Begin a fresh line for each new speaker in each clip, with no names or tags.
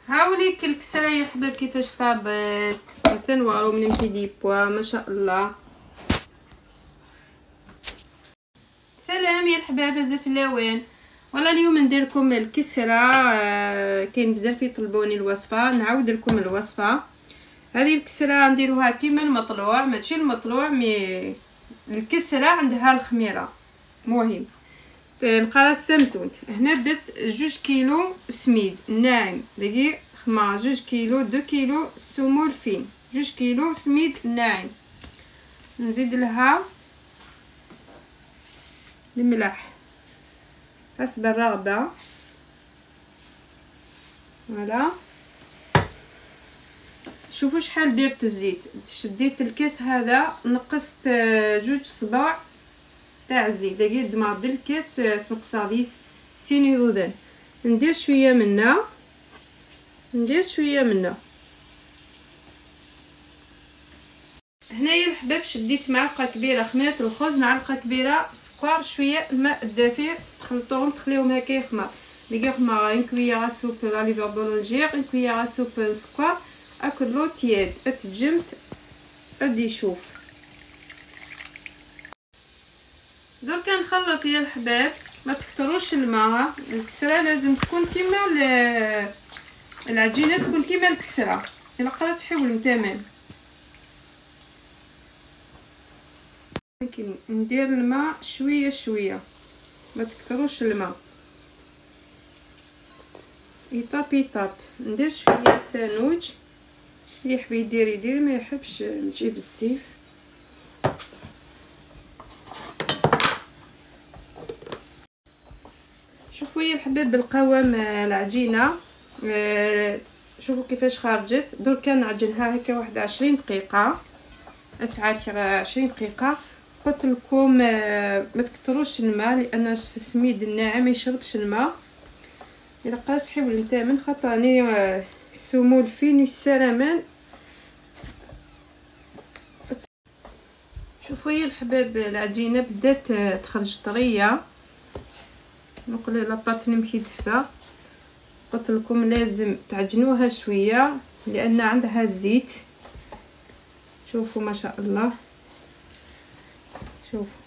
هاوليك الكسرة يا الحباب كيفاش طابت، تنورو من بي بوا ما شاء الله. سلام يا الحباب، ازاي في اللوين؟ والله اليوم ندير لكم الكسرة. كاين بزاف يطلبوني الوصفه، نعاود لكم الوصفه. هذه الكسرة نديروها كيما المطلوع، ماشي المطلوع مي الكسرة عندها الخميره. مهم القراص تمتونت. هنا درت 2 كيلو سميد ناعم دقيق خمار، 2 كيلو 2 كيلو سمول فين، 2 كيلو سميد ناعم. نزيد لها الملح حسب الرغبه. فوالا شوفوا شحال درت الزيت. شديت الكاس هذا نقصت 2 صباع تاع الزيت دقيق دماغ الكاس سنقصاديس سيني ودن. ندير شويه منا، هنايا الحباب شديت معلقه كبيره خميره الخبز، معلقه كبيره سكر، شويه الماء الدافئ، تخلطوهم تخليهم هكا يخمر دقيق خمار. ان كويير سوب ليفر بولونجير، ان كويير سوب سكر، اكلو تياد اتجمت ادي يشوف. درك نخلط يا الحباب، ما تكتروش الماء. الكسره لازم تكون كيما العجينه، تكون كيما الكسره الا قرات حول تمام. ممكن ندير الماء شويه شويه، ما تكتروش الماء. ايطاب ايطاب ندير شويه سانوج، اللي يحب يدير يدير، ما يحبش نجيب السيف. شوفوا يا الحباب بالقوام العجينه، شوفوا كيفاش خرجت. درك نعجنها هكا واحد 20 دقيقه، تعارك 20 دقيقه. قلت لكم ما تكتروش الماء لان السميد الناعم ما يشربش الماء. الا قرات حاول نتا من خطاني السمول فين السلامن. شوفوا يا الحباب العجينه بدات تخرج طريه، نقول لاباط نمشي دفا. قلت لكم لازم تعجنوها شويه لان عندها الزيت. شوفوا ما شاء الله، شوفوا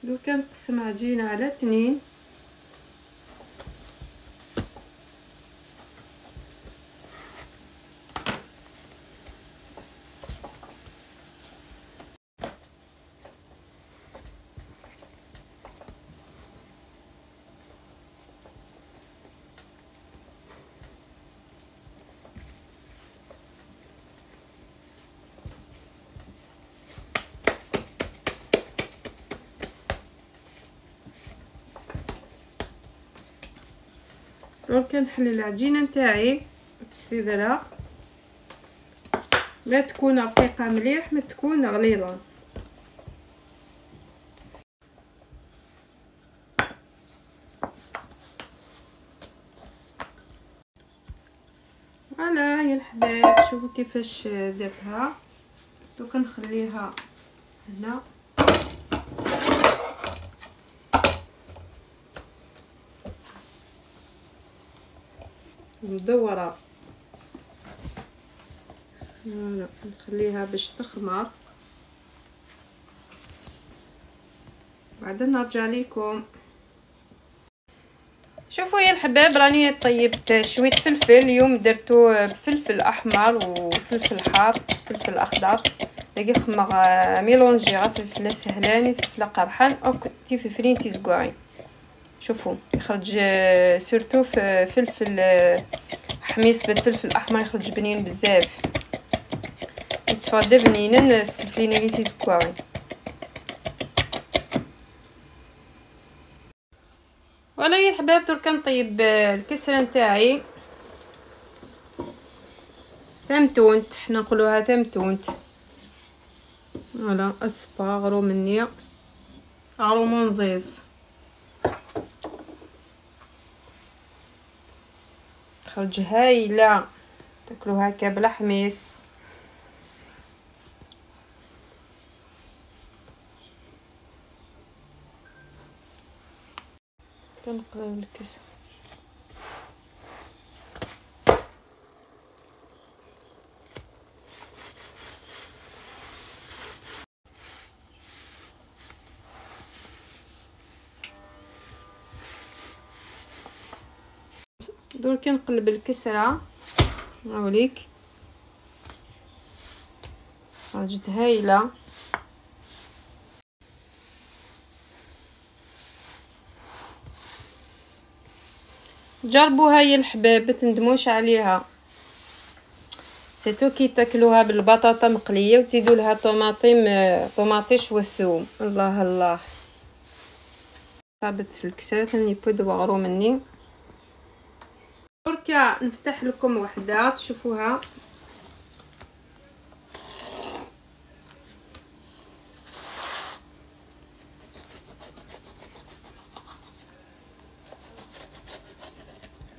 دوكا نقسم عجينه على 2. دروك نحل العجينه نتاعي تسيدرا، لا تكون رقيقه مليح ما تكون غليظه. فوالا يا الحباب شوفوا كيفاش درتها. دوك نخليها هنا مدوره. نخليها باش تخمر، بعدين نرجع لكم. شوفوا يا الحباب راني طيبت شويه فلفل. اليوم درتو بفلفل احمر وفلفل حار فلفل اخضر دقيق خمر ميلونجي، فلفله سهلاني فلفله قرحان او كيف فلفلين تيزكواعين. شوفوا يخرج سورتو في فلفل حميص بالفلفل الاحمر، يخرج بنين بزاف، يتفادى بنينن السلفلين اللي تيزكواعين. ولا يا الحباب درك نطيب الكسره نتاعي ثمتونت، حنا نقولوها ثمتونت. فوالا اسباغ مني منزيز تخرج هايله، تاكلوها هكا بلا حميص. كنقلب الكسرة. درك نقلب الكسرة نوريك خرجت هايله. جربوها يا الحباب تندموش عليها. سيتو كي تاكلوها بالبطاطا مقليه وتزيدوا لها طوماطيش والثوم. الله الله صابت في الكسرة تنيبود وغرو مني. دركا نفتح لكم وحده تشوفوها.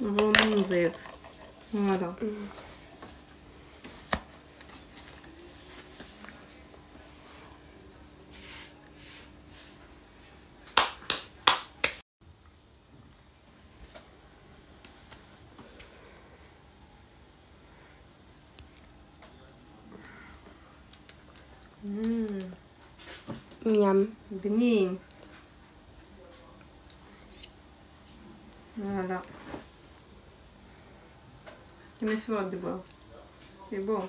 غومون زيز فوالا.
يم
بنين فوالا كما سوا دابا سي بون.